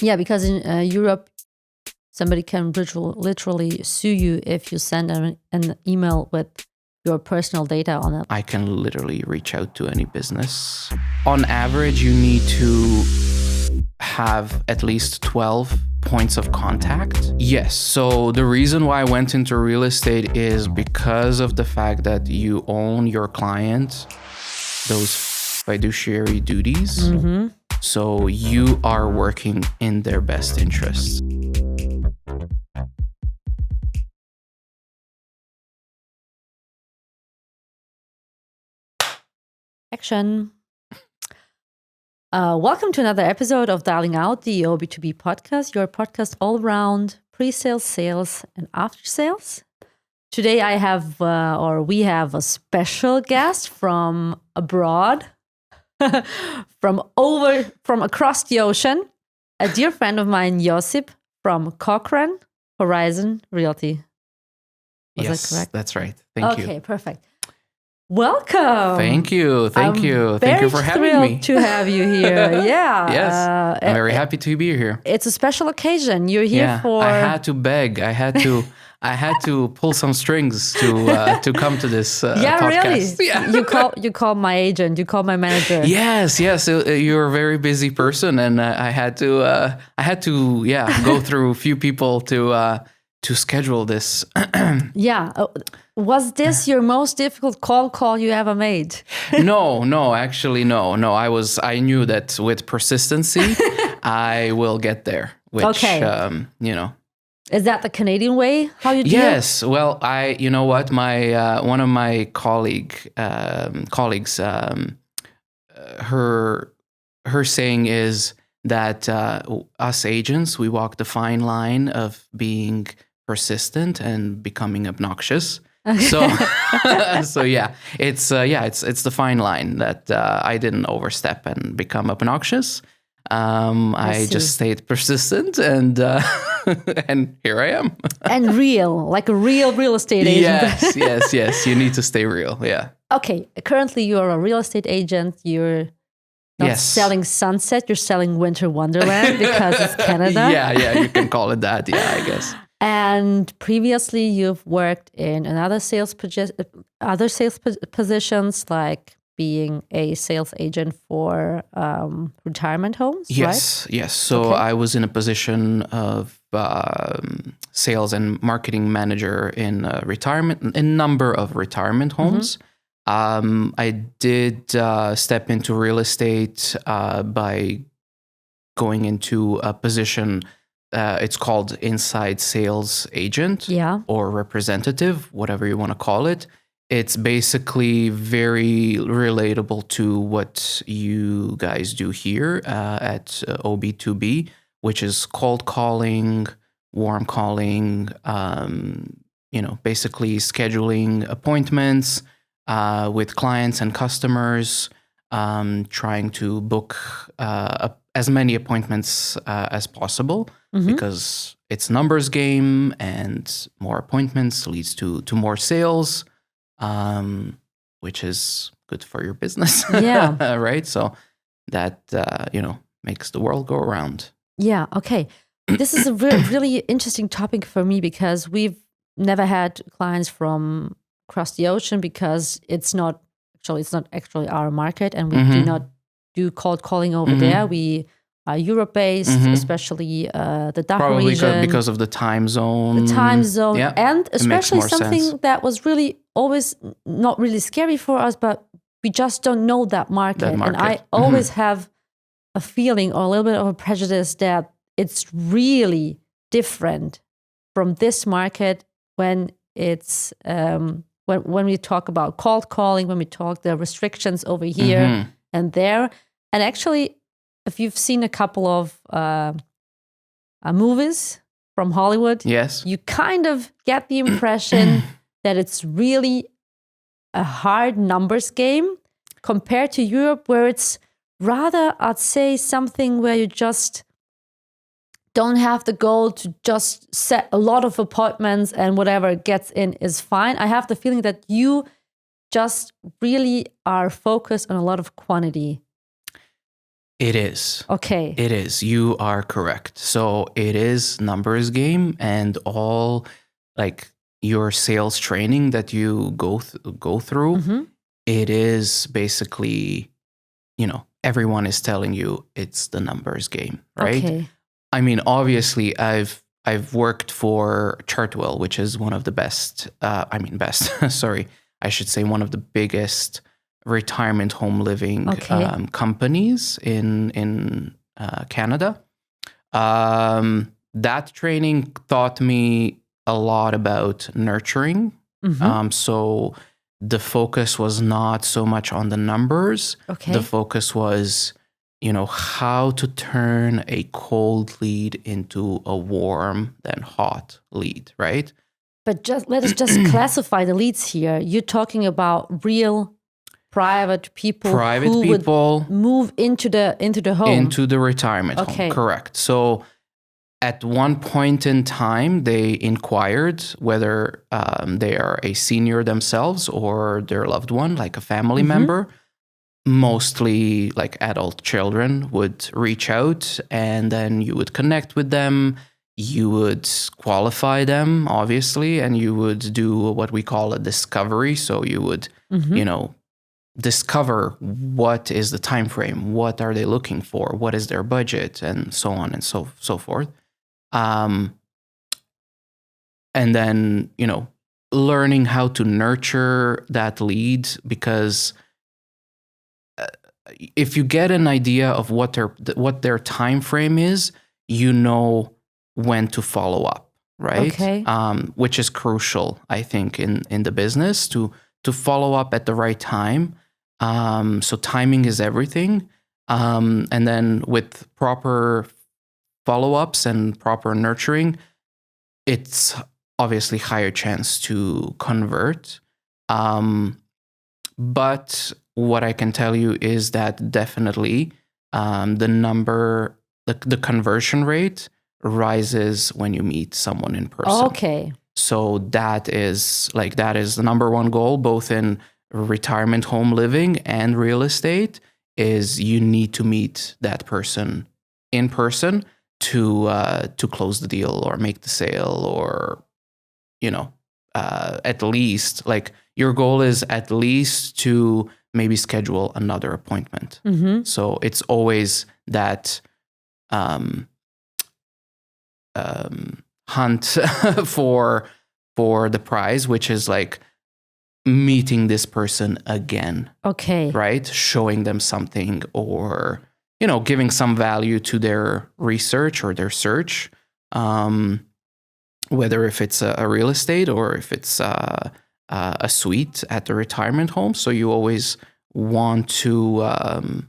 Yeah, because in Europe, somebody can literally sue you if you send an email with your personal data on it. I can literally reach out to any business. On average, you need to have at least 12 points of contact. Yes, so the reason why I went into real estate is because of the fact that you own your client, those fiduciary duties. Mm-hmm. So you are working in their best interests. Action. Welcome to another episode of Dialing Out, the OB2B podcast, your podcast all around pre-sales, sales, and after sales. Today I have, we have a special guest from abroad, from across the ocean, a dear friend of mine, Josip, from Cochrane Horizon Realty. Yes, that correct? That's right. Thank you. Okay, perfect. Welcome. Thank you. Thank you for having me. Very thrilled to have you here. Yeah. Yes. I'm very happy to be here. It's a special occasion. You're here for. I had to beg. I had to pull some strings to come to this podcast. Really? Yeah. You call my agent. You call my manager. Yes. You're a very busy person, and I had to go through a few people to schedule this. Yeah. Was this your most difficult call you ever made? No, actually, no. I knew that with persistency, I will get there. Which, okay. Is that the Canadian way? How you do it? Yes. Well, you know what? My one of my colleagues, her saying is that us agents, we walk the fine line of being persistent and becoming obnoxious. So yeah, it's the fine line that I didn't overstep and become obnoxious. I just stayed persistent, and and here I am. And real, like a real estate agent. Yes. You need to stay real. Yeah. Okay. Currently, you're a real estate agent. You're not selling sunset. You're selling winter wonderland because it's Canada. Yeah. You can call it that. Yeah, I guess. And previously, you've worked in other sales positions, like being a sales agent for retirement homes, right? Yes. So I was in a position of sales and marketing manager in a number of retirement homes. Mm-hmm. I did step into real estate by going into a position. It's called inside sales agent or representative, whatever you want to call it. It's basically very relatable to what you guys do here at OB2B, which is cold calling, warm calling, basically scheduling appointments with clients and customers, trying to book as many appointments as possible. Mm-hmm. Because it's numbers game, and more appointments leads to more sales, which is good for your business. Yeah. Right. So that makes the world go around. Yeah. Okay. This is a really interesting topic for me because we've never had clients from across the ocean because it's not actually our market, and we do not do cold calling over there. We are Europe-based, especially the DACH region. Probably because of the time zone. And especially something that was really always not really scary for us, but we just don't know that market. And I always have a feeling or a little bit of a prejudice that it's really different from this market when it's when we talk about cold calling, when we talk the restrictions over here and there. And actually, if you've seen a couple of movies from Hollywood, you kind of get the impression that it's really a hard numbers game compared to Europe, where it's rather, I'd say, something where you just don't have the goal to just set a lot of appointments and whatever gets in is fine. I have the feeling that you just really are focused on a lot of quantity. It is. Okay. It is. You are correct. So it is numbers game, and all like your sales training that you go through, it is basically, everyone is telling you it's the numbers game, right? Okay. I mean, obviously, I've worked for Chartwell, which is one of the best. Sorry, I should say one of the biggest retirement home living companies in Canada. That training taught me a lot about nurturing. So the focus was not so much on the numbers. Okay. The focus was, how to turn a cold lead into a warm, then hot lead, right? But let us just classify the leads here. You're talking about real private people would move into the home, into the retirement home. Correct. So at one point in time, they inquired whether they are a senior themselves or their loved one, like a family member. Mostly like adult children would reach out, and then you would connect with them. You would qualify them, obviously, and you would do what we call a discovery. So you would, discover what is the time frame, what are they looking for, what is their budget, and so on and so forth. And then, learning how to nurture that lead, because if you get an idea of what their time frame is, when to follow up, right? Okay. Which is crucial, I think, in the business to follow up at the right time. So timing is everything. And then with proper follow-ups and proper nurturing, it's obviously higher chance to convert. But what I can tell you is that definitely the conversion rate rises when you meet someone in person. Okay. So that is the number one goal, both in retirement home living and real estate, is you need to meet that person in person to close the deal or make the sale, or at least, like, your goal is at least to maybe schedule another appointment. So it's always that hunt for the prize, which is like meeting this person again. Okay. Right? Showing them something, or, giving some value to their research or their search, whether if it's a real estate or if it's a suite at the retirement home. So you always want to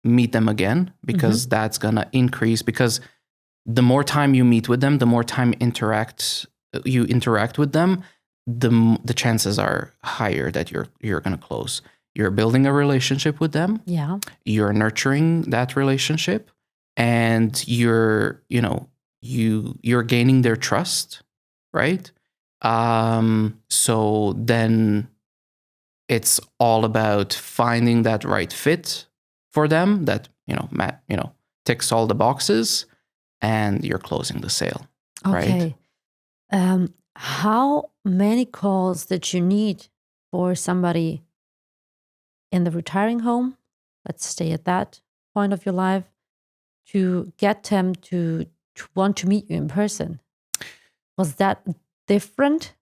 meet them again, because that's going to increase, because the more time you meet with them, the more time you interact with them, the chances are higher that you're going to close. You're building a relationship with them. Yeah. You're nurturing that relationship, and you're gaining their trust, right? So then it's all about finding that right fit for them that, ticks all the boxes, and you're closing the sale. Okay. Right? How many calls did you need for somebody in the retiring home, let's stay at that point of your life, to get them to want to meet you in person? Was that different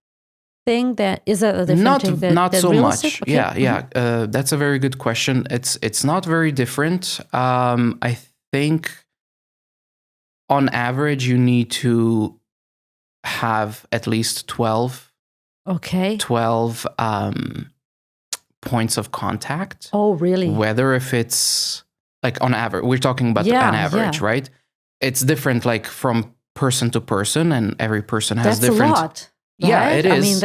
thing? Is that a different thing than not so real much? estate? Okay. Yeah. That's a very good question. It's not very different. I think on average you need to have at least 12 points of contact. Oh, really? Whether if it's like on average, we're talking about an average, right? It's different, like from person to person, and every person has different. That's a lot. Right? Yeah, it is. I mean,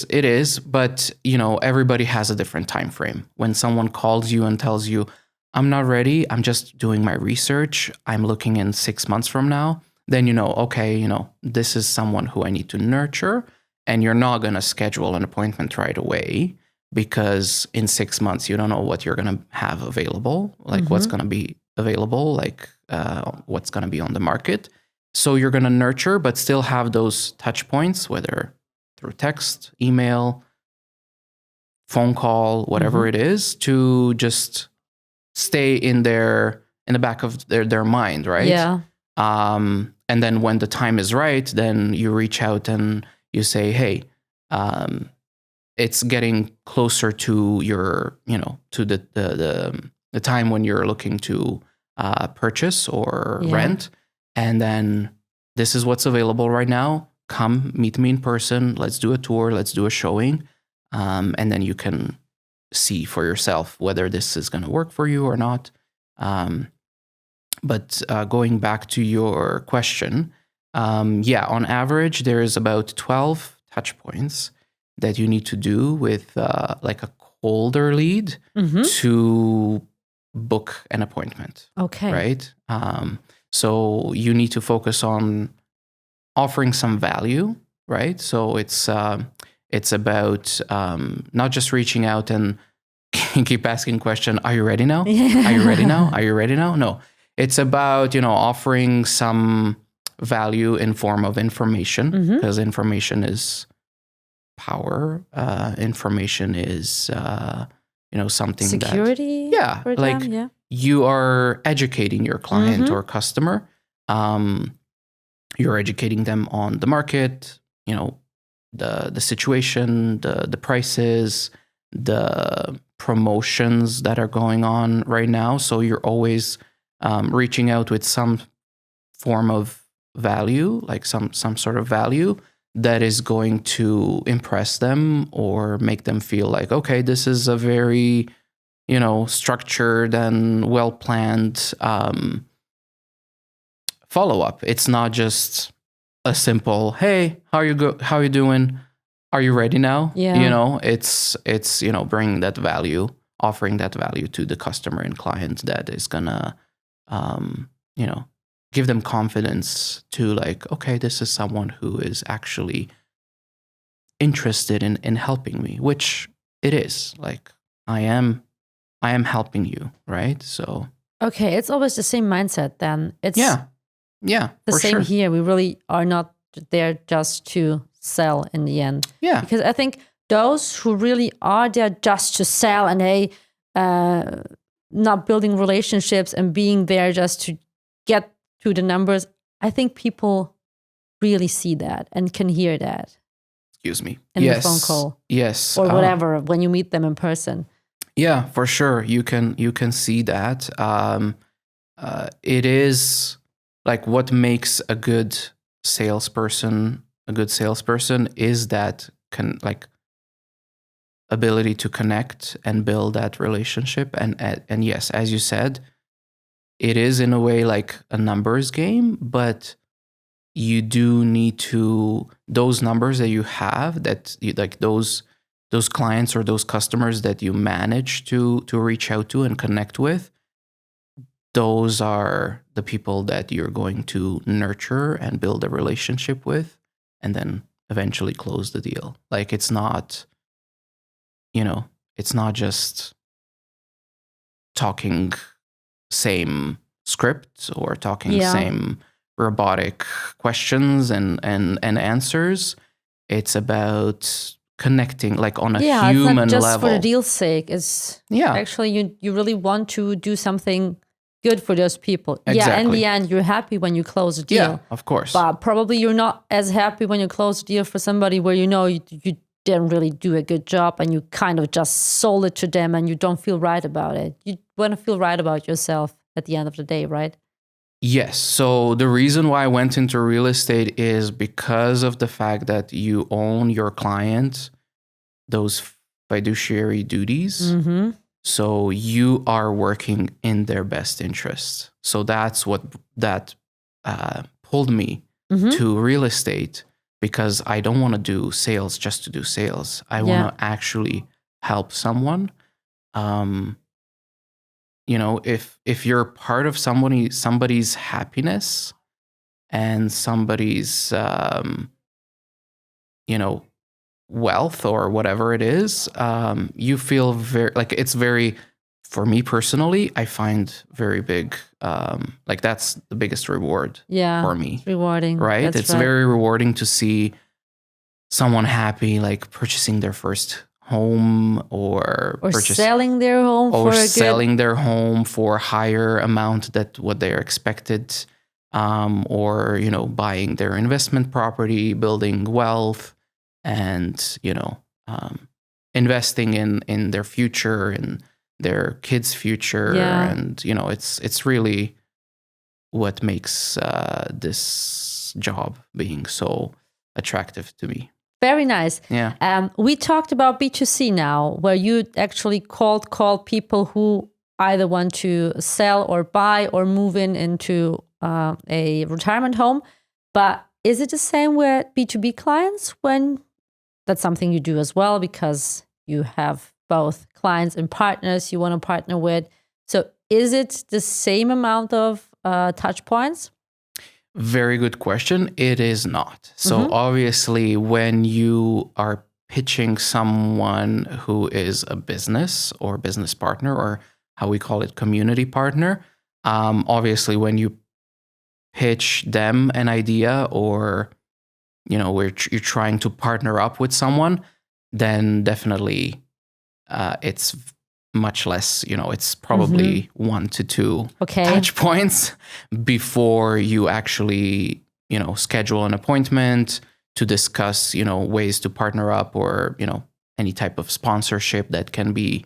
It is. But everybody has a different time frame. When someone calls you and tells you, "I'm not ready. I'm just doing my research. I'm looking in 6 months from now," then okay, this is someone who I need to nurture, and you're not going to schedule an appointment right away, because in 6 months you don't know what you're going to have available, like what's going to be available, like what's going to be on the market. So you're going to nurture, but still have those touch points, whether through text, email, phone call, whatever it is, to just stay in the back of their mind, right? Yeah. And then when the time is right, then you reach out and you say, hey, it's getting closer to your, to the time when you're looking to purchase or rent. And then this is what's available right now. Come meet me in person. Let's do a tour. Let's do a showing. And then you can see for yourself whether this is going to work for you or not. But going back to your question, on average, there's about 12 touch points that you need to do with like a colder lead to book an appointment. Okay. Right? So you need to focus on offering some value, right? So it's about not just reaching out and keep asking question, are you ready now? Are you ready now? Are you ready now? No. It's about, offering some value in form of information, because information is power. Information is, something security. That, you are educating your client or customer. You're educating them on the market, the situation, the prices, the promotions that are going on right now. So you're always reaching out with some form of value, like some sort of value that is going to impress them or make them feel like, okay, this is a very, structured and well-planned follow-up. It's not just a simple, hey, how you doing? Are you ready now? Yeah. It's bringing that value, offering that value to the customer and client that is gonna, give them confidence to like, okay, this is someone who is actually interested in helping me, which it is. Like, I am helping you, right? So okay, it's always the same mindset then. It's the same here. We really are not there just to sell in the end. Yeah. Because I think those who really are there just to sell and not building relationships and being there just to get to the numbers, I think people really see that and can hear that. Excuse me. In the phone call. Yes. Or whatever, when you meet them in person. Yeah, for sure. You can see that. It is like what makes a good salesperson is that ability to connect and build that relationship. And yes, as you said, it is in a way like a numbers game, but you do need to, those numbers that you have, that you, like those clients or those customers that you manage to reach out to and connect with, those are the people that you're going to nurture and build a relationship with, and then eventually close the deal. Like it's not just talking same script or talking same robotic questions and answers. It's about connecting like on a human it's not just level. For the deal's sake. It's actually you really want to do something good for those people. Exactly. Yeah, in the end, you're happy when you close a deal. Yeah, of course. But probably you're not as happy when you close a deal for somebody where you didn't really do a good job and you kind of just sold it to them and you don't feel right about it. You want to feel right about yourself at the end of the day, right? Yes. So the reason why I went into real estate is because of the fact that you own your client, those fiduciary duties. Mm-hmm. So you are working in their best interest. So that's what pulled me to real estate, because I don't want to do sales just to do sales. I want to actually help someone. If you're part of somebody's happiness and somebody's wealth or whatever it is, you feel very like it's very for me personally, I find very big. Like that's the biggest reward for me. It's rewarding, right? It's very rewarding to see someone happy, like purchasing their first home or selling their home their home for a higher amount than what they're expected, or buying their investment property, building wealth, and investing in their future and their kids' future, and it's really what makes this job being so attractive to me. Very nice. Yeah. We talked about B2C now, where you actually call people who either want to sell or buy or move into a retirement home. But is it the same with B2B clients, when that's something you do as well, because you have both clients and partners you want to partner with? So is it the same amount of touch points? Very good question. It is not. So obviously, when you are pitching someone who is a business or business partner, or how we call it, community partner, obviously when you pitch them an idea, or where you're trying to partner up with someone, then definitely it's much less, it's probably 1 to 2 touch points before you actually, schedule an appointment to discuss, ways to partner up, or, any type of sponsorship that can be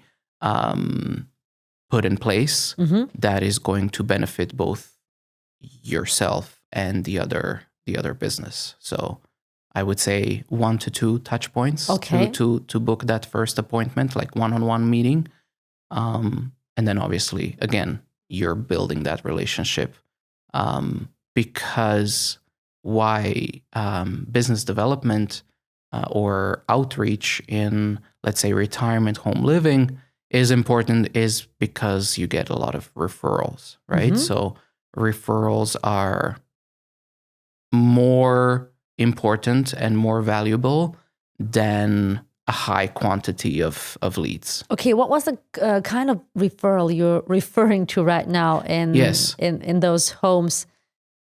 put in place that is going to benefit both yourself and the other business. So I would say 1 to 2 touch points to book that first appointment, like one-on-one meeting. And then obviously, again, you're building that relationship, because why business development or outreach in, let's say, retirement home living is important, is because you get a lot of referrals, right? So referrals are more important and more valuable than a high quantity of leads. Okay, what was the kind of referral you're referring to right now in those homes?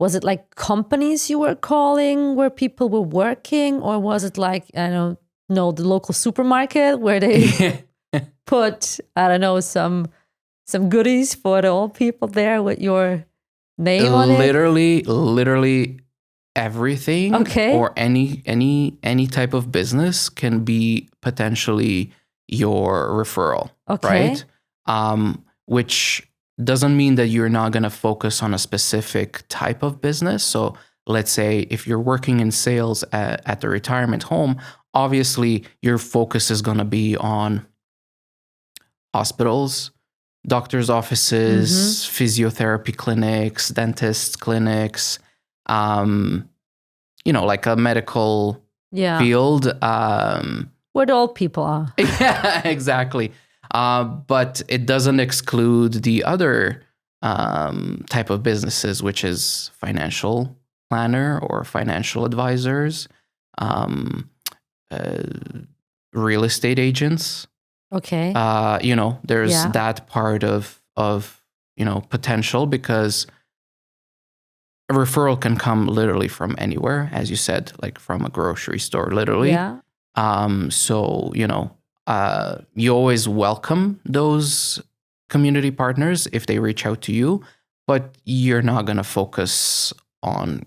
Was it like companies you were calling where people were working, or was it like, I don't know, the local supermarket where they put, I don't know, some goodies for the old people there with your name on it? Literally everything, or any type of business can be potentially your referral, right? Which doesn't mean that you're not going to focus on a specific type of business. So let's say if you're working in sales at the retirement home, obviously your focus is going to be on hospitals, doctors' offices, physiotherapy clinics, dentist clinics, like a medical field. Where the old people are. Yeah, exactly. But it doesn't exclude the other type of businesses, which is financial planner or financial advisors, real estate agents. Okay. There's that part of potential, because a referral can come literally from anywhere, as you said, like from a grocery store, literally. Yeah. So, you always welcome those community partners if they reach out to you, but you're not going to focus on,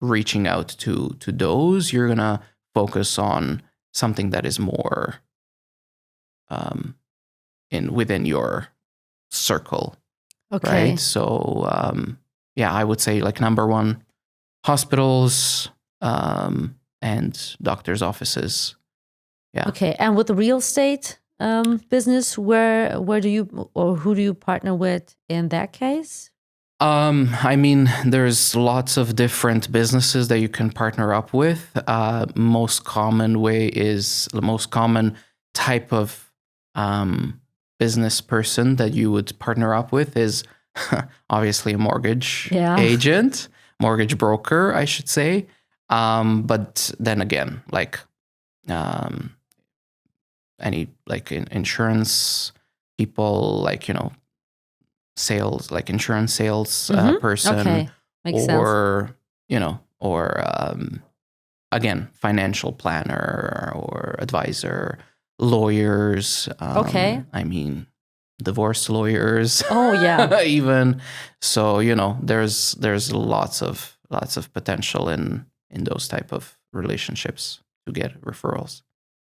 reaching out to those. You're going to focus on something that is more within your circle. Okay. Right? So, I would say like number 1, hospitals and doctors' offices. Yeah. Okay. And with the real estate business, where do you, or who do you partner with in that case? There's lots of different businesses that you can partner up with. Most common type of business person that you would partner up with is obviously a mortgage agent, mortgage broker, I should say. But then again, like any like insurance people like, sales, like insurance sales person, Okay. Makes or, again, financial planner or advisor, lawyers. Okay. I mean, divorce lawyers. Oh yeah. Even so, there's lots of potential in those type of relationships to get referrals.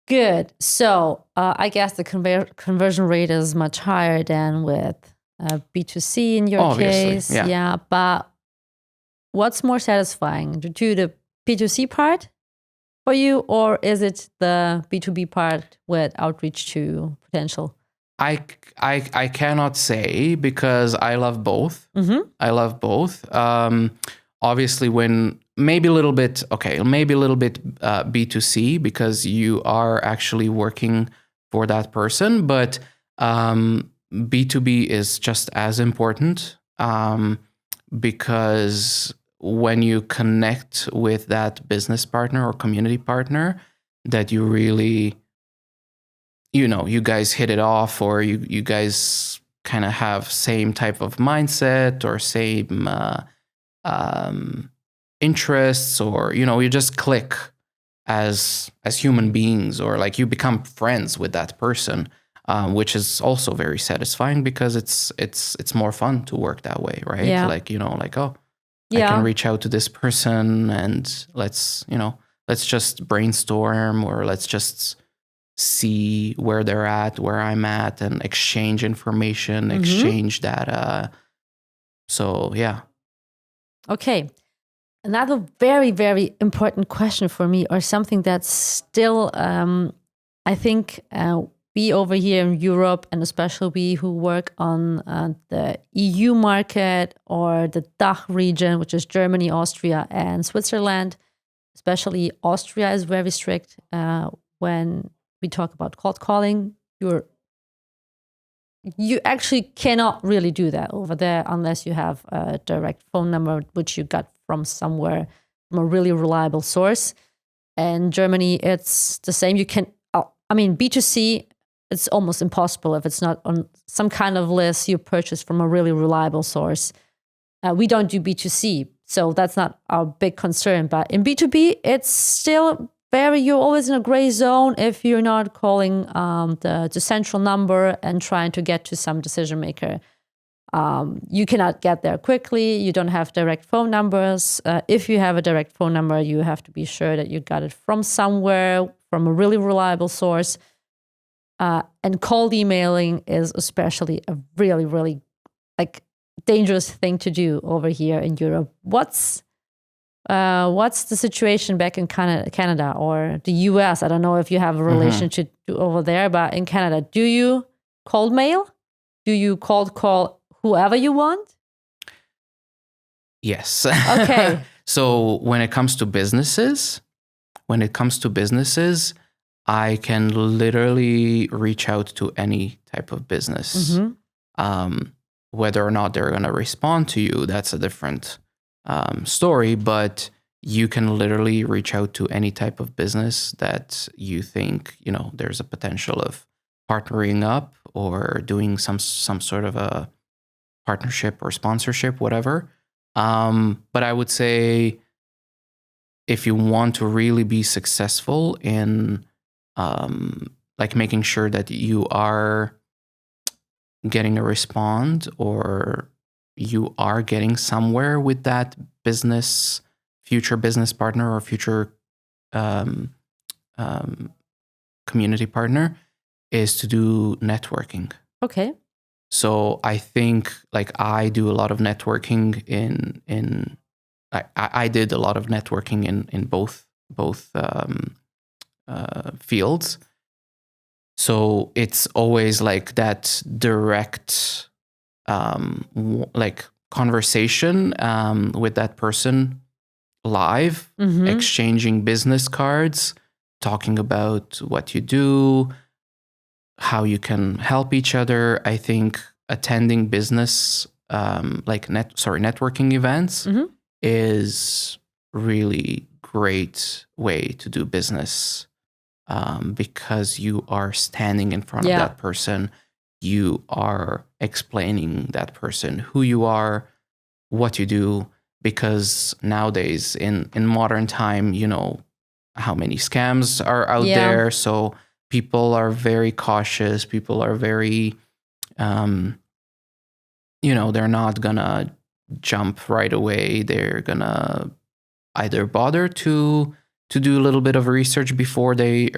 Good. So I guess the conversion rate is much higher than with B2C in your Obviously, case. yeah. But what's more satisfying, to do the B2C part for you, or is it the B2B part with outreach to potential? I cannot say, because I love both. Mm-hmm. I love both. Obviously, when maybe a little bit B2C, because you are actually working for that person, but B2B is just as important, because when you connect with that business partner or community partner, that you really, you guys hit it off, or you guys kind of have same type of mindset or same interests, or you just click as human beings, or like you become friends with that person, which is also very satisfying, because it's more fun to work that way, right? Yeah. Like, I can reach out to this person and let's just brainstorm, or let's just see where they're at, where I'm at, and exchange information, exchange data. So yeah. Okay. Another very, very important question for me, or something that's still, I think, we over here in Europe, and especially we who work on the EU market or the DACH region, which is Germany, Austria, and Switzerland. Especially Austria is very strict when we talk about cold calling. You actually cannot really do that over there unless you have a direct phone number, which you got from somewhere, from a really reliable source. And Germany, it's the same. You can, B2C, it's almost impossible if it's not on some kind of list you purchase from a really reliable source. We don't do B2C, so that's not our big concern. But in B2B, it's still you're always in a gray zone if you're not calling the central number and trying to get to some decision maker. You cannot get there quickly. You don't have direct phone numbers. If you have a direct phone number, you have to be sure that you got it from somewhere, from a really reliable source. And cold emailing is especially a really, really dangerous thing to do over here in Europe. What's the situation back in Canada or the US? I don't know if you have a relationship over there, but in Canada, do you cold mail? Do you cold call whoever you want? Yes. Okay. So when it comes to businesses, I can literally reach out to any type of business. Whether or not they're going to respond to you, that's a different story, but you can literally reach out to any type of business that you think, there's a potential of partnering up or doing some sort of a partnership or sponsorship, whatever. But I would say, if you want to really be successful in making sure that you are getting a response, or you are getting somewhere with that future business partner or future community partner, is to do networking. Okay. So I think I do a lot of networking I did a lot of networking in both fields. So it's always that direct conversation with that person live, exchanging business cards, talking about what you do, how you can help each other. I think attending business networking events is really great way to do business, because you are standing in front of that person. you are explaining that person who you are, what you do, because nowadays in modern time, you know how many scams are out there. So people are very cautious. People are very, you know, they're not gonna jump right away. They're gonna either bother to do a little bit of research before they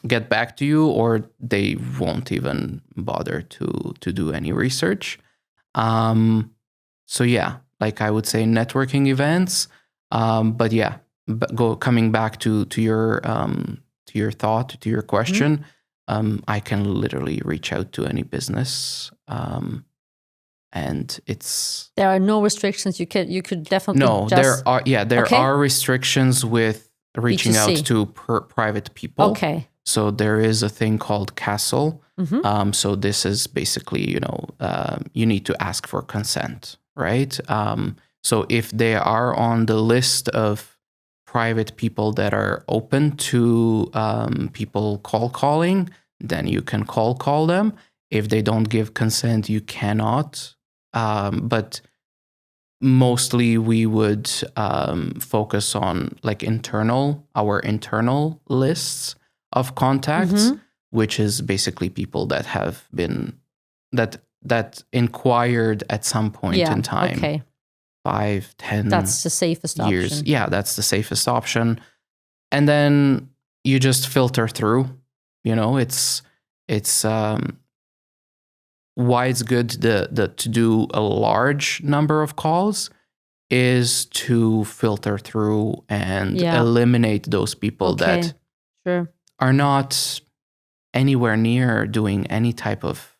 get back to you, or they won't even bother to do any research. So yeah, like I would say networking events. But yeah, coming back to your thought, to your question, I can literally reach out to any business. And there are no restrictions. You could definitely there are restrictions with reaching out to private people. Okay. So there is a thing called CASL. So this is basically, you know, you need to ask for consent, right? So if they are on the list of private people that are open to people calling, then you can call them. If they don't give consent, you cannot. But mostly we would focus on like our internal lists of contacts, which is basically people that have been that inquired at some point in time. Okay. 5, 10 that's the safest years. option. Yeah, that's the safest option. And then you just filter through. You know, it's why it's good to do a large number of calls is to filter through and eliminate those people that are not anywhere near doing any type of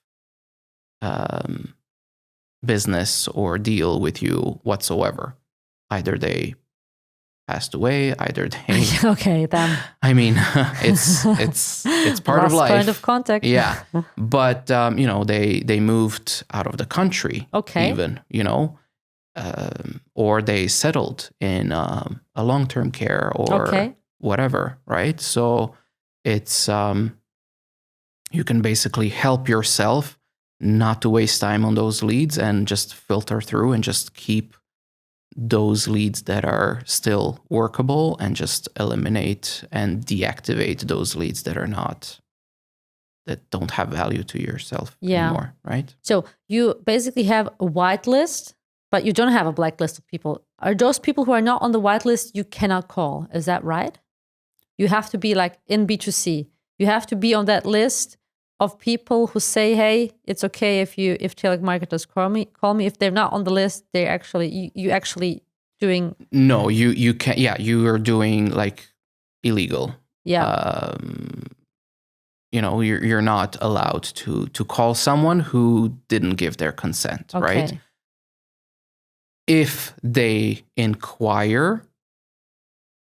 business or deal with you whatsoever. Either they passed away, either they them. I mean, it's part of life. Point of contact. Yeah. But you know, they moved out of the country. Even, you know, or they settled in a long-term care or whatever, right? So it's you can basically help yourself not to waste time on those leads and just filter through and just keep those leads that are still workable and just eliminate and deactivate those leads that don't have value to yourself anymore, right? So you basically have a white list, but you don't have a blacklist of people. Are those people who are not on the white list you cannot call? Is that right? You have to be like in B2C. You have to be on that list of people who say, "Hey, it's okay if telemarketers call me." If they're not on the list, they're actually you actually doing. No, you can't. Yeah, you are doing like illegal. Yeah. You know, you're not allowed to call someone who didn't give their consent, right? If they inquire,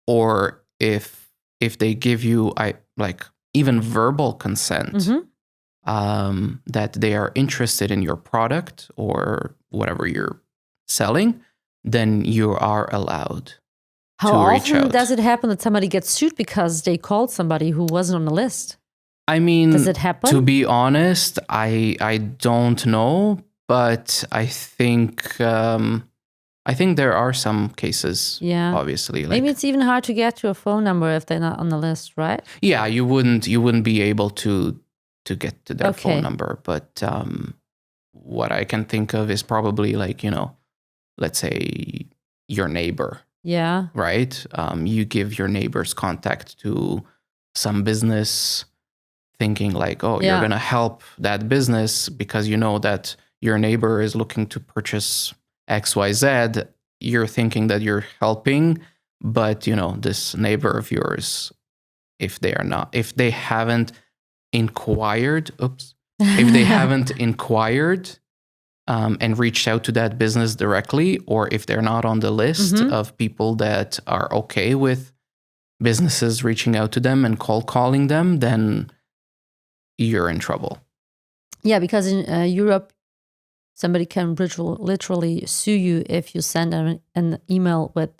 or if they give you even verbal consent. That they are interested in your product or whatever you're selling, then you are allowed to reach out. How often does it happen that somebody gets sued because they called somebody who wasn't on the list? I mean, does it happen? To be honest, I don't know, but I think there are some cases. Yeah, obviously. Maybe it's even hard to get to a phone number if they're not on the list, right? Yeah, you wouldn't be able to get to their phone number. But what I can think of is probably like, you know, let's say your neighbor. Yeah. Right? You give your neighbor's contact to some business thinking like, oh, you're going to help that business because you know that your neighbor is looking to purchase XYZ. You're thinking that you're helping, but, you know, this neighbor of yours, if they haven't inquired, if they haven't inquired and reached out to that business directly, or if they're not on the list of people that are okay with businesses reaching out to them and calling them, then you're in trouble. Yeah, because in Europe, somebody can literally sue you if you send an email with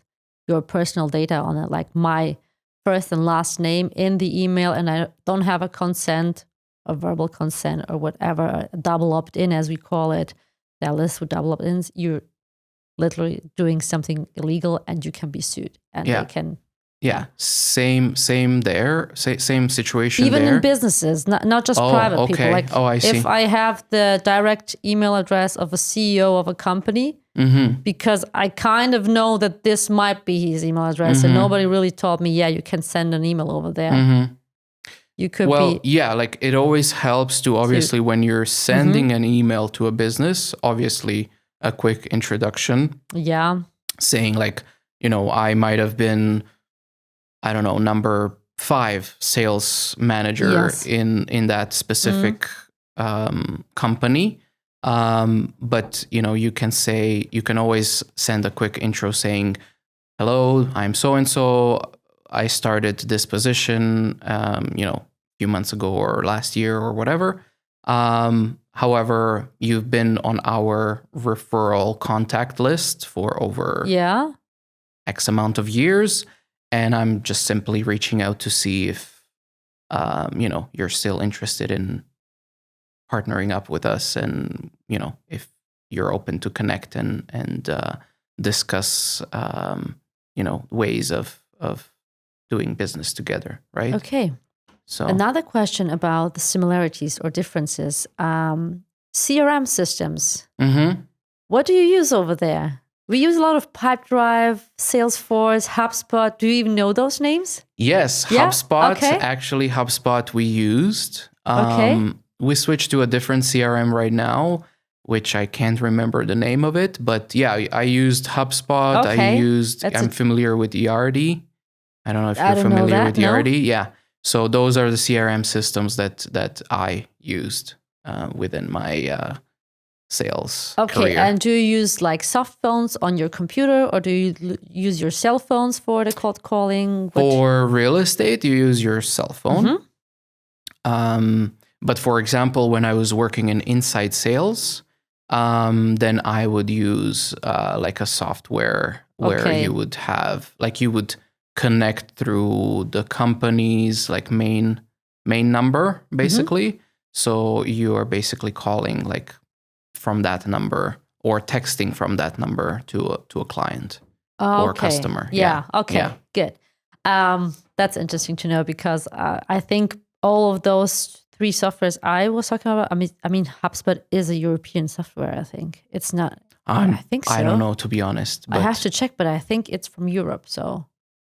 your personal data on it, like my first and last name in the email, and I don't have a consent a verbal consent or whatever, a double opt-in as we call it, that list with double opt-ins, you're literally doing something illegal and you can be sued. And they can... Yeah, same there. Same situation even there. in businesses, not just private people. Like I see. if I have the direct email address of a CEO of a company, because I kind of know that this might be his email address, and nobody really told me, you can send an email over there. You could like it always helps to obviously when you're sending an email to a business, obviously a quick introduction. Yeah. Saying like, I might have been, I don't know, number 5 sales manager in that specific company. But, you can always send a quick intro saying, hello, I'm so-and-so. I started this position, a few months ago or last year or whatever. However, you've been on our referral contact list for over X amount of years. And I'm just simply reaching out to see if, you're still interested in partnering up with us, and if you're open to connect and discuss, ways of doing business together, right? Okay. So another question about the similarities or differences: CRM systems. What do you use over there? We use a lot of Pipedrive, Salesforce, HubSpot. Do you even know those names? Yes, HubSpot. Okay. Actually, HubSpot we used. We switched to a different CRM right now, which I can't remember the name of it. But I used HubSpot. Okay. I'm familiar with ERD. I don't know if you're familiar with ERD. No? Yeah. So those are the CRM systems that I used within my sales career. And do you use like soft phones on your computer, or do you use your cell phones for the cold calling? For real estate, you use your cell phone. But for example, when I was working in inside sales, then I would use like a software where you would have, like you would connect through the company's like main number, basically. So you are basically calling like from that number or texting from that number to a client or customer. Good. That's interesting to know, because I think all of those 3 softwares I was talking about, I mean HubSpot is a European software. I think it's not. I think so. I don't know, to be honest. But I have to check, but I think it's from Europe. So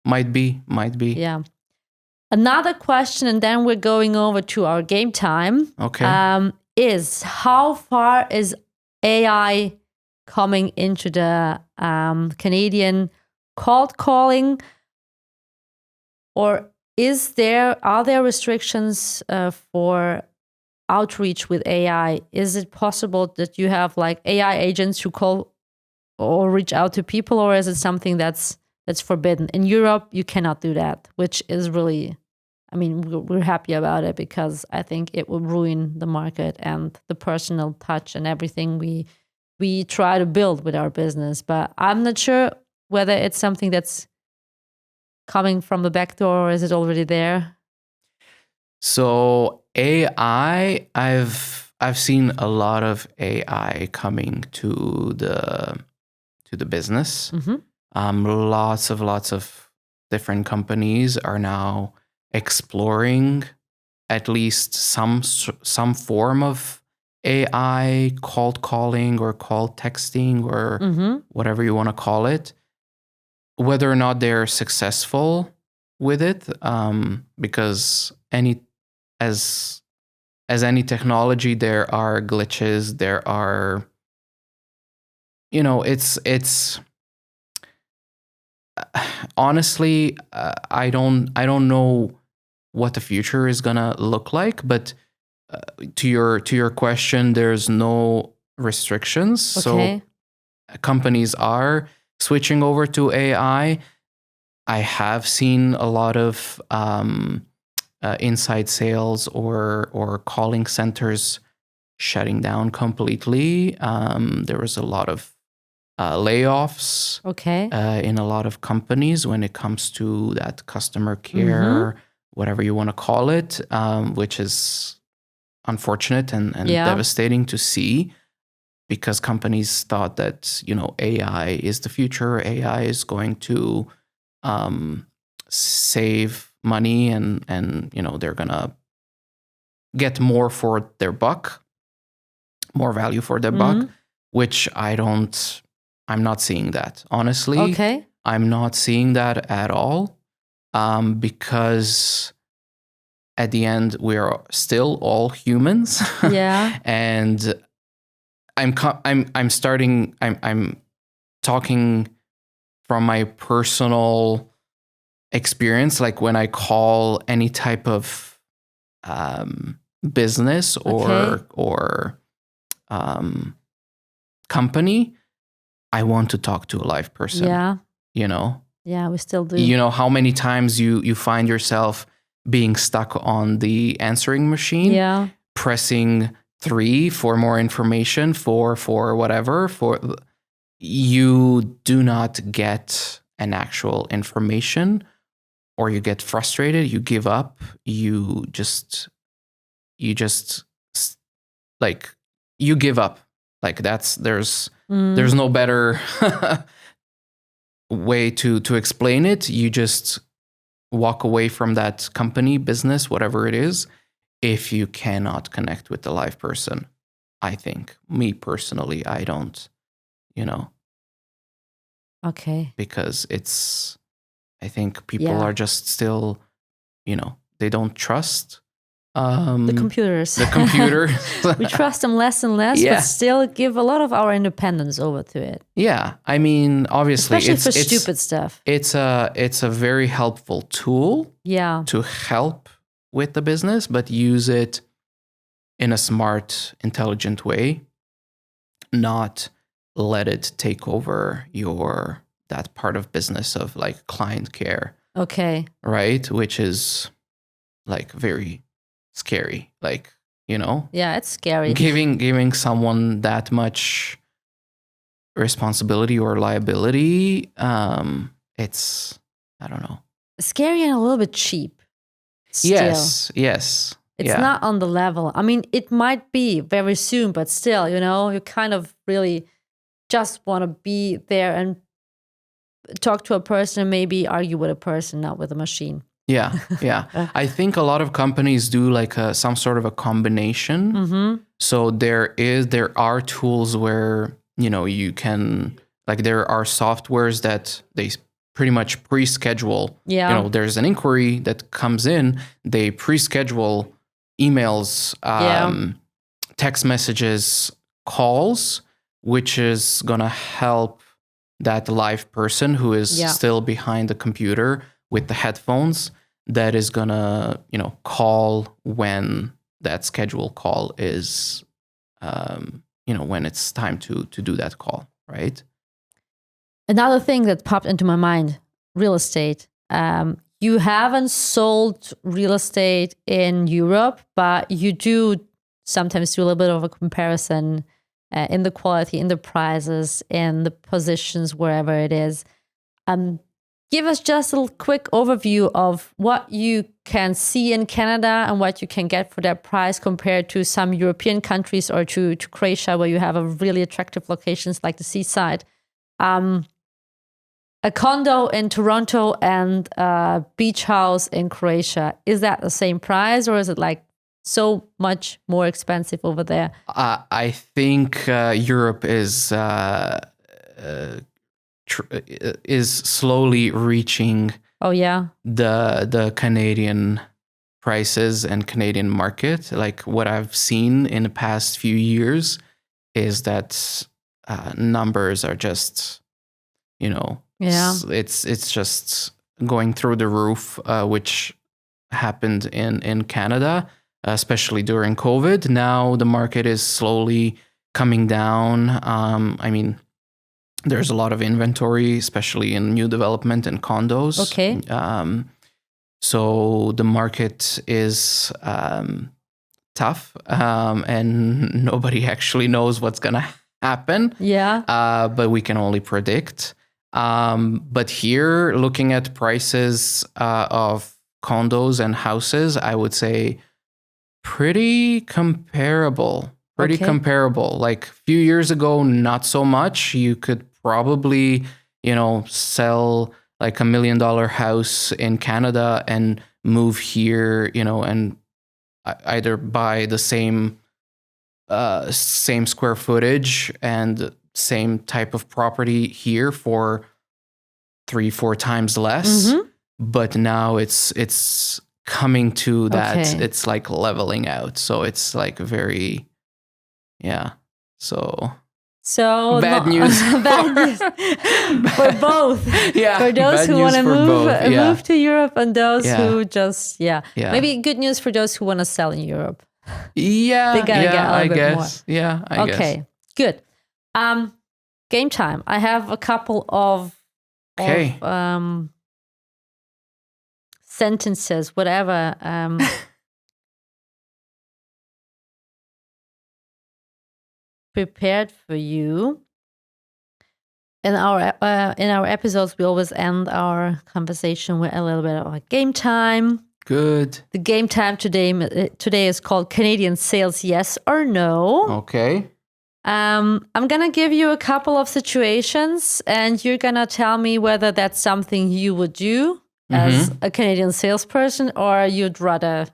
might be. Yeah. Another question, and then we're going over to our game time. Okay. Is how far is AI coming into the Canadian cold calling, or are there restrictions for outreach with AI? Is it possible that you have like AI agents who call or reach out to people, or is it something that's forbidden? In Europe, you cannot do that, which is really, we're happy about it, because I think it will ruin the market and the personal touch and everything we try to build with our business. But I'm not sure whether it's something that's coming from the back door, or is it already there? So AI, I've seen a lot of AI coming to the business. Lots of different companies are now exploring at least some form of AI cold calling or cold texting or whatever you want to call it. Whether or not they're successful with it, because as any technology, there are glitches. There are, it's honestly, I don't know what the future is gonna look like. But to your question, there's no restrictions. Okay. So companies are switching over to AI. I have seen a lot of inside sales or calling centers shutting down completely. There was a lot of layoffs in a lot of companies when it comes to that customer care, whatever you want to call it, which is unfortunate and devastating to see, because companies thought that, AI is the future. AI is going to save money and they're going to get more for their buck, more value for their buck, which I'm not seeing that, honestly. Okay. I'm not seeing that at all, because at the end we're still all humans. Yeah. And I'm talking from my personal experience, like when I call any type of business or company, I want to talk to a live person. Yeah. Yeah, we still do. How many times you find yourself being stuck on the answering machine, pressing 3 for more information, for whatever, you do not get an actual information, or you get frustrated, you give up, you just like, you give up. Like, there's no better way to explain it. You just walk away from that company, business, whatever it is, if you cannot connect with the live person. I think, me personally, I don't, Okay. because I think people are just still, they don't trust the computers. The computer. We trust them less and less, but still give a lot of our independence over to it. Yeah, I mean, obviously, especially for stupid stuff. It's a very helpful tool. Yeah. To help with the business, but use it in a smart, intelligent way. Not let it take over that part of business of like client care. Okay. Right, which is like very scary, like, Yeah, it's scary. Giving someone that much responsibility or liability, it's, I don't know, scary and a little bit cheap. Still. Yes. It's not on the level. I mean, it might be very soon, but still, you kind of really just want to be there and talk to a person and maybe argue with a person, not with a machine. Yeah. I think a lot of companies do like some sort of a combination. Mm-hmm. So there are tools where, you can, like, there are softwares that they pretty much pre-schedule. Yeah. There's an inquiry that comes in, they pre-schedule emails, text messages, calls, which is going to help that live person who is still behind the computer with the headphones, that is gonna, call when that scheduled call is, when it's time to do that call, right? Another thing that popped into my mind, real estate. You haven't sold real estate in Europe, but you do sometimes do a little bit of a comparison in the quality, in the prices, in the positions, wherever it is. Give us just a quick overview of what you can see in Canada and what you can get for that price compared to some European countries or to Croatia, where you have a really attractive locations like the seaside. A condo in Toronto and a beach house in Croatia, is that the same price, or is it like so much more expensive over there? I think Europe is slowly reaching the Canadian prices and Canadian market. Like, what I've seen in the past few years is that numbers are just, it's just going through the roof, which happened in Canada, especially during COVID. Now the market is slowly coming down. I mean, there's a lot of inventory, especially in new development and condos. Okay. So the market is tough, and nobody actually knows what's going to happen. Yeah. But we can only predict. But here, looking at prices of condos and houses, I would say Pretty comparable. Like a few years ago, not so much. You could probably, sell like $1 million house in Canada and move here, and either buy the same square footage and same type of property here for 3-4 times less. Mm-hmm. But now it's coming to that. It's like leveling out. So it's like very, So bad news. Bad news for both. Yeah, for those who want to move to Europe and those who just maybe good news for those who want to sell in Europe. Yeah, they gotta get a little bit more. Yeah, I guess. Okay, good. Game time. I have a couple of sentences, whatever. Prepared for you. In our episodes, we always end our conversation with a little bit of a game time. Good. The game time today is called Canadian Sales Yes or No. Okay. I'm gonna give you a couple of situations, and you're gonna tell me whether that's something you would do as a Canadian salesperson, or you'd rather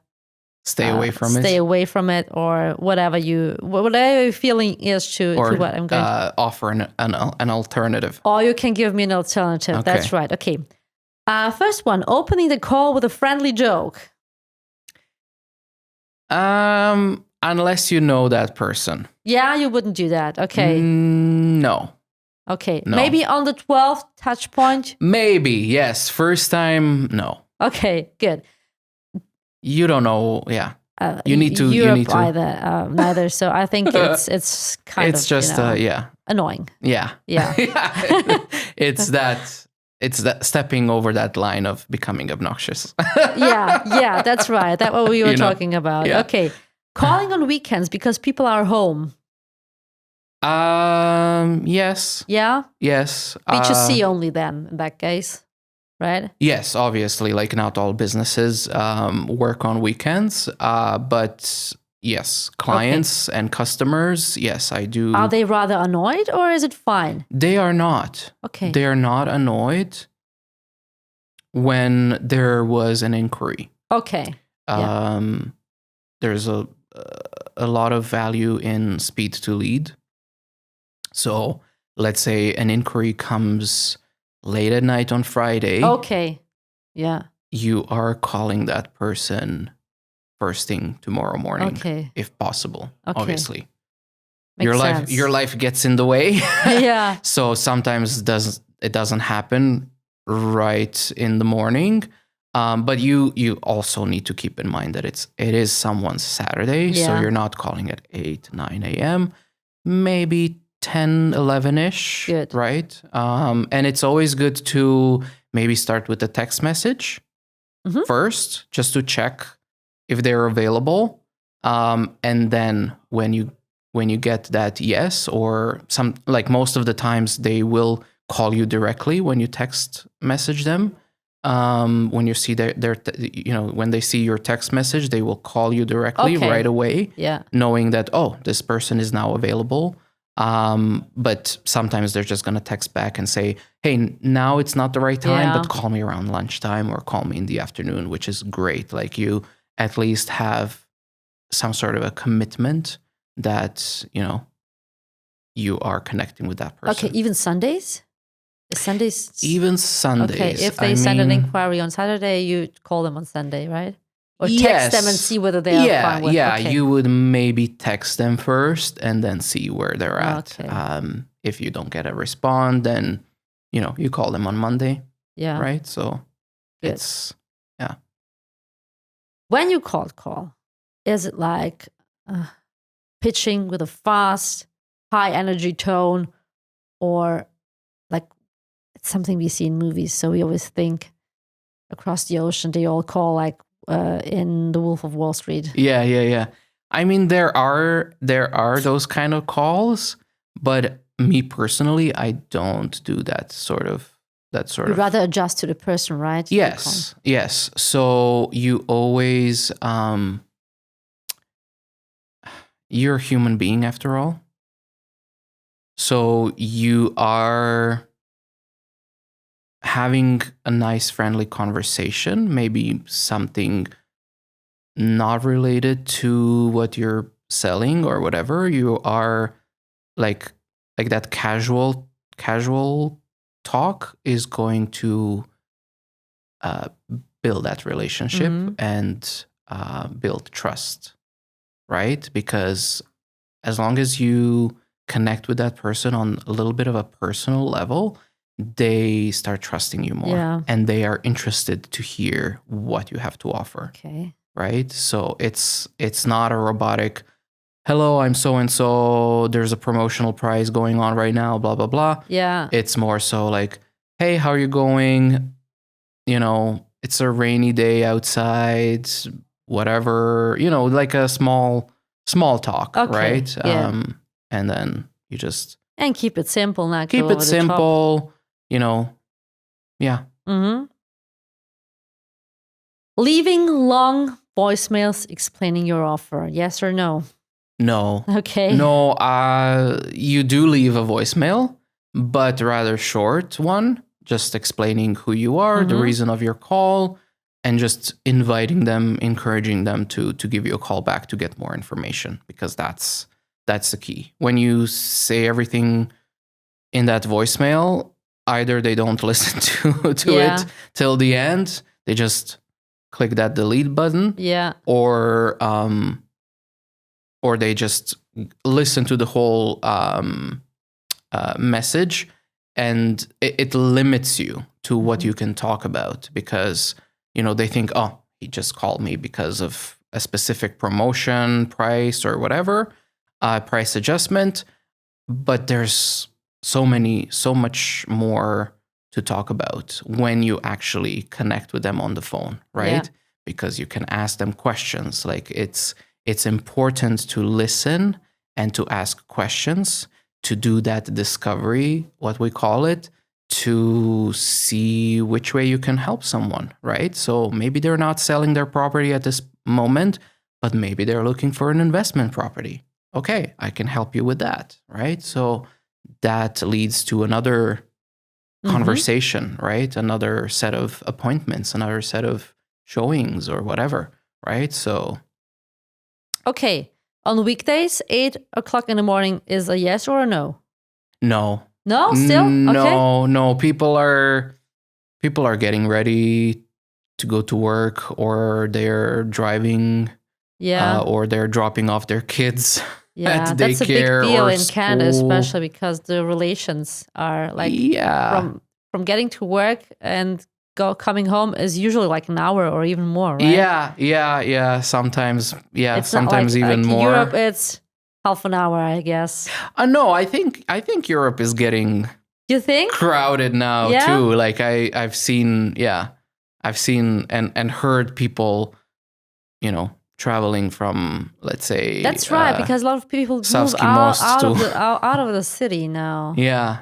stay away from it, or whatever your feeling is to what I'm going to offer an alternative. Or you can give me an alternative. Okay. That's right. Okay. First one, opening the call with a friendly joke. Unless you know that person. Yeah, you wouldn't do that. Okay. No. Okay. No. Maybe on the 12th touch point? Maybe, yes. First time, no. Okay, good. You don't know, yeah. You need to. Either, neither. So I think it's kind of. It's just annoying. Yeah. Yeah. It's that stepping over that line of becoming obnoxious. yeah, that's right. That's what we were talking about. Yeah. Okay. Calling on weekends because people are home. Yes. Yeah? Yes. B2C only then, in that case, right? Yes, obviously. Like not all businesses work on weekends. But yes, clients and customers, yes, I do. Are they rather annoyed or is it fine? They are not. Okay. They are not annoyed when there was an inquiry. Okay. There's a lot of value in speed to lead. So let's say an inquiry comes late at night on Friday. Okay. Yeah. You are calling that person first thing tomorrow morning, if possible. Okay. Obviously, your life gets in the way. Yeah. So sometimes it doesn't happen right in the morning. But you also need to keep in mind that it is someone's Saturday, so you're not calling at 8, 9 a.m. Maybe 10, 11-ish, good. Right? And it's always good to maybe start with a text message first, just to check if they're available. And then when you get that yes, or most of the times they will call you directly when you text message them. When you see when they see your text message, they will call you directly right away, knowing that, this person is now available. But sometimes they're just going to text back and say, hey, now it's not the right time, but call me around lunchtime or call me in the afternoon, which is great. Like you at least have some sort of a commitment that, you are connecting with that person. Okay, even Sundays? Even Sundays. Okay, if they send an inquiry on Saturday, you call them on Sunday, right? Or text them and see whether they are fine with it. Yeah, you would maybe text them first and then see where they're at. Okay. If you don't get a response, then, you call them on Monday. Yeah. Right? So good. It's, When you call, is it like pitching with a fast, high energy tone, or like it's something we see in movies? So we always think across the ocean, they all call like in The Wolf of Wall Street. Yeah. I mean, there are those kind of calls, but me personally, I don't do that sort of. You'd rather adjust to the person, right? Yes. So you always you're a human being after all. So you are having a nice, friendly conversation, maybe something not related to what you're selling or whatever. You are like that casual talk is going to build that relationship and build trust, right? Because as long as you connect with that person on a little bit of a personal level, they start trusting you more, and they are interested to hear what you have to offer. Okay. Right? So it's not a robotic, hello, I'm so and so, there's a promotional price going on right now, blah blah blah. Yeah. It's more so like, hey, how are you going? You know, it's a rainy day outside, whatever, you know, like a small talk, right? Yeah. And then you just keep it simple, not keep it simple, you know. Yeah. Leaving long voicemails explaining your offer, yes or no? No. Okay. No, you do leave a voicemail, but rather short one, just explaining who you are, the reason of your call, and just inviting them, encouraging them to give you a call back to get more information, because that's the key. When you say everything in that voicemail, either they don't listen to it till the end, they just click that delete button, or they just listen to the whole message, and it limits you to what you can talk about, because, you know, they think, oh, he just called me because of a specific promotion, price, or whatever, price adjustment. But there's so much more to talk about when you actually connect with them on the phone, right? Yeah. Because you can ask them questions. Like it's important to listen and to ask questions, to do that discovery, what we call it, to see which way you can help someone, right? So maybe they're not selling their property at this moment, but maybe they're looking for an investment property. Okay, I can help you with that, right? So that leads to another conversation, right? Another set of appointments, another set of showings or whatever, right? So. Okay. On weekdays, 8:00 in the morning is a yes or a no? No. No, still? Okay. No. People are getting ready to go to work, or they're driving, or they're dropping off their kids. Yeah, at that's a big deal in Canada, school. especially because the relations are like from getting to work and coming home is usually like an hour or even more, right? Yeah. Sometimes, it's sometimes not like, even more. Europe, it's half an hour, I guess. No, I think Europe is getting. You think? Crowded now too. Like I've seen and heard people, you know, traveling from, let's say, that's right, because a lot of people move out of the city now. Yeah.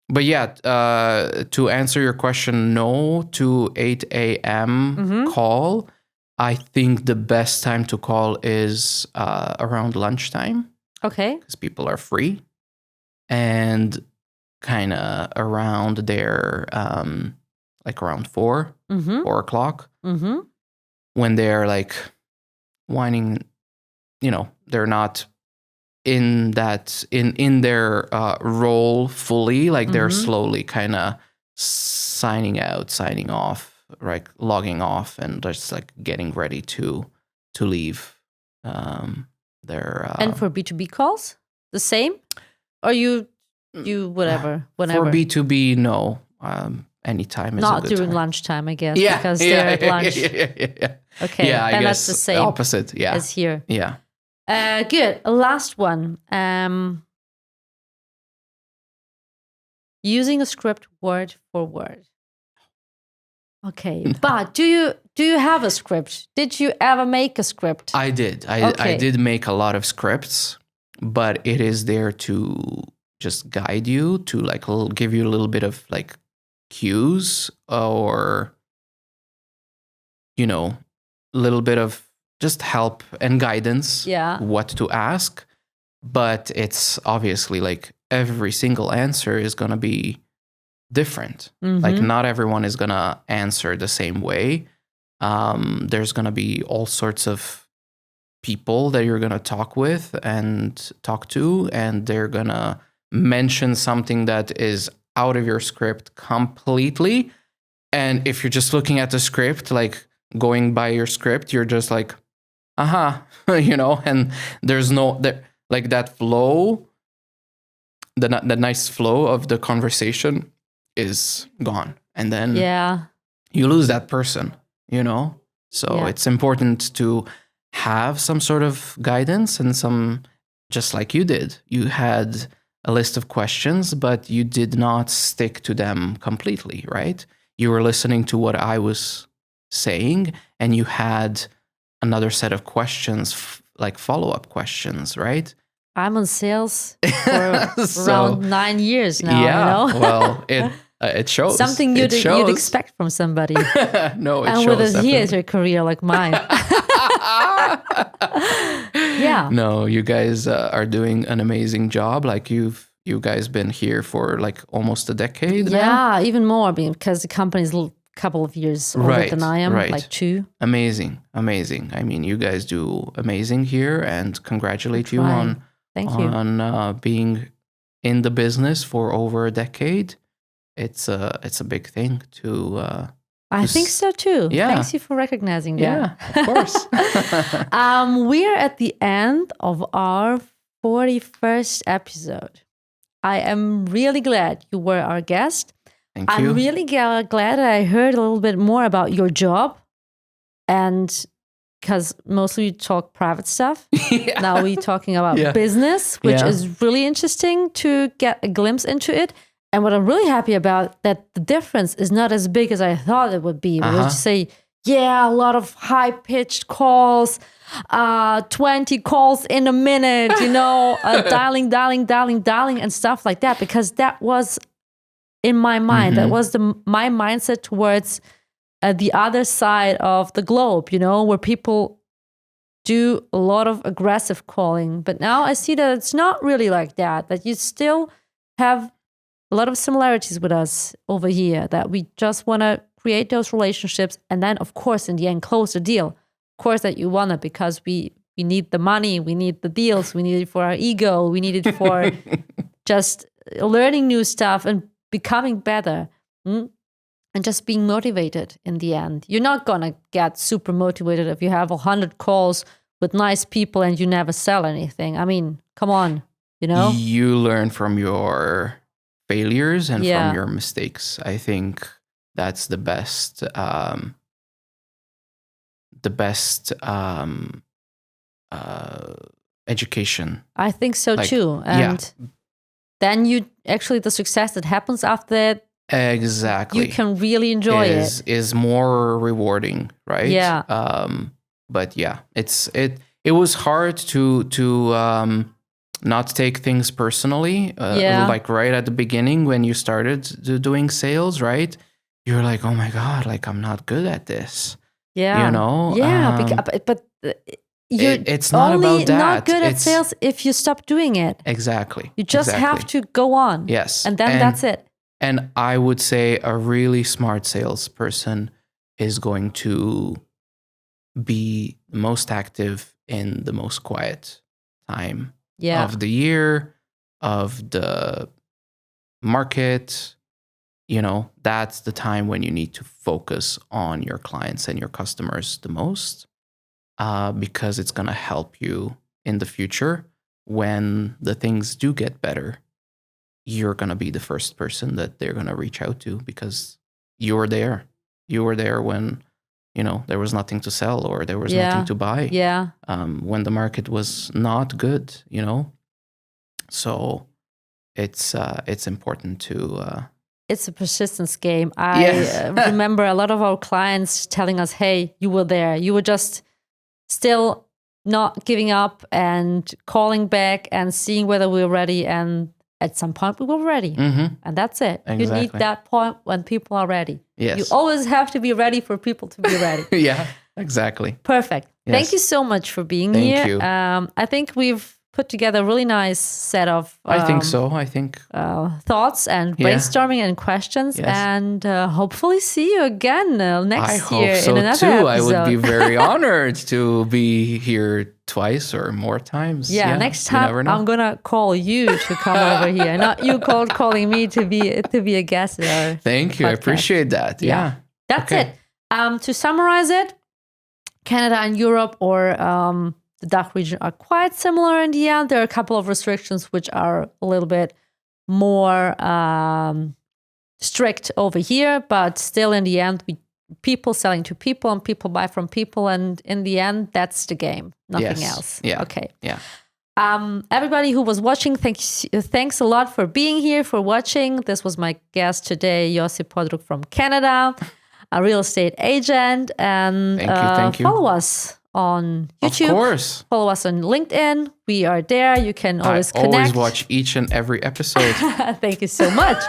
But to answer your question, no to 8 a.m. call. I think the best time to call is around lunchtime. Okay. Because people are free, and kind of around there, like around 4 o'clock, when they're like whining, you know, they're not in that in their role fully, like they're slowly kind of signing off, like logging off, and just like getting ready to leave. And for B2B calls, the same, or you whatever, whenever. For B2B, no. Anytime is not a good during time. lunchtime, I guess, because they're at lunch. Yeah. Okay, yeah, then I that's guess the same opposite. Yeah, as here. Yeah. Good. Last one. Using a script word for word. Okay, but do you have a script? Did you ever make a script? I did. I did make a lot of scripts, but it is there to just guide you, to like give you a little bit of like cues, or, you know, a little bit of just help and guidance, Yeah. what to ask. But it's obviously like every single answer is going to be different. Like not everyone is going to answer the same way. There's going to be all sorts of people that you're going to talk with and talk to, and they're going to mention something that is out of your script completely. And if you're just looking at the script, like going by your script, you're just like, you know, and there's no, like that flow, the nice flow of the conversation is gone. And then you lose that person, you know? So it's important to have some sort of guidance and some, just like you did. You had a list of questions, but you did not stick to them completely, right? You were listening to what I was saying, and you had another set of questions, like follow-up questions, right? I'm on sales for around 9 years now. Yeah, you know? Well, it shows. Something you'd expect from somebody. No, it and shows. with a theater career like mine. Yeah. No, you guys are doing an amazing job. Like you guys been here for like almost a decade now? Yeah, even more because the company's a couple of years older than I am, like 2. Amazing. I mean, you guys do amazing here, and congratulate you on being in the business for over a decade. It's a big thing to. I think so too. Yeah. Thanks you for recognizing that. Yeah, of course. We're at the end of our 41st episode. I am really glad you were our guest. Thank you. I'm really glad I heard a little bit more about your job, and because mostly you talk private stuff. Now we're talking about business, which is really interesting to get a glimpse into it. And what I'm really happy about, that the difference is not as big as I thought it would be. We would say, a lot of high-pitched calls, 20 calls in a minute, you know, dialing, and stuff like that. Because that was in my mind. That was my mindset towards the other side of the globe, you know, where people do a lot of aggressive calling. But now I see that it's not really like that you still have a lot of similarities with us over here, that we just want to create those relationships and then, of course, in the end, close the deal. Of course that you want it because we need the money, we need the deals, we need it for our ego, we need it for just learning new stuff and becoming better and just being motivated in the end. You're not going to get super motivated if you have 100 calls with nice people and you never sell anything. I mean, come on, you know? You learn from your failures and from your mistakes. I think that's the best education. I think so too. And then you actually, the success that happens after that, exactly, you can really enjoy it. Is more rewarding, right? Yeah. But yeah, it was hard to not take things personally. Like right at the beginning when you started doing sales, right? You're like, oh my God, like I'm not good at this. Yeah. You know? Yeah, but it's not about that. Not good at sales if you stop doing it. Exactly. You just have to go on. Yes. And then that's it. And I would say a really smart salesperson is going to be the most active in the most quiet time of the year, of the market. You know, that's the time when you need to focus on your clients and your customers the most, because it's going to help you in the future when the things do get better. You're going to be the first person that they're going to reach out to because you were there. You were there when, you know, there was nothing to sell or there was nothing to buy. Yeah. When the market was not good, you know. So it's important to... It's a persistence game. I remember a lot of our clients telling us, hey, you were there. You were just still not giving up and calling back and seeing whether we were ready. And at some point we were ready. And that's it. Exactly. You need that point when people are ready. Yes. You always have to be ready for people to be ready. Yeah. Exactly. Perfect. Yes. Thank you so much for being here. Thank you. I think we've put together a really nice set of I think so. I think thoughts and brainstorming and questions, and hopefully see you again next year so in another too. episode. I would be very honored to be here twice or more times. Yeah, next time I'm gonna call you to come over here, not you calling me to be a guest. Thank you. Podcast. I appreciate that. Yeah. That's it. To summarize it, Canada and Europe or the DACH region are quite similar in the end. There are a couple of restrictions which are a little bit more strict over here, but still in the end, people selling to people and people buy from people. And in the end, that's the game, nothing else. Yeah. Okay. Yeah. Everybody who was watching, thanks a lot for being here, for watching. This was my guest today, Josip Podrug from Canada, a real estate agent. And thank you. Follow us on YouTube. Of course. Follow us on LinkedIn. We are there. You can always connect. Always watch each and every episode. Thank you so much.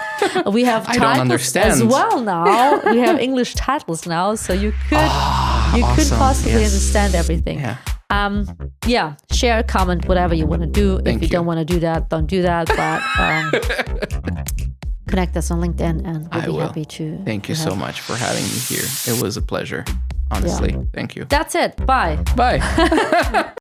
We have titles as well now. We have English titles now, so you could possibly understand everything. Yeah. Share, comment, whatever you want to do. If you don't want to do that, don't do that. But connect us on LinkedIn, and we'll be happy to. Thank you so much for having me here. It was a pleasure. Honestly, thank you. That's it. Bye. Bye.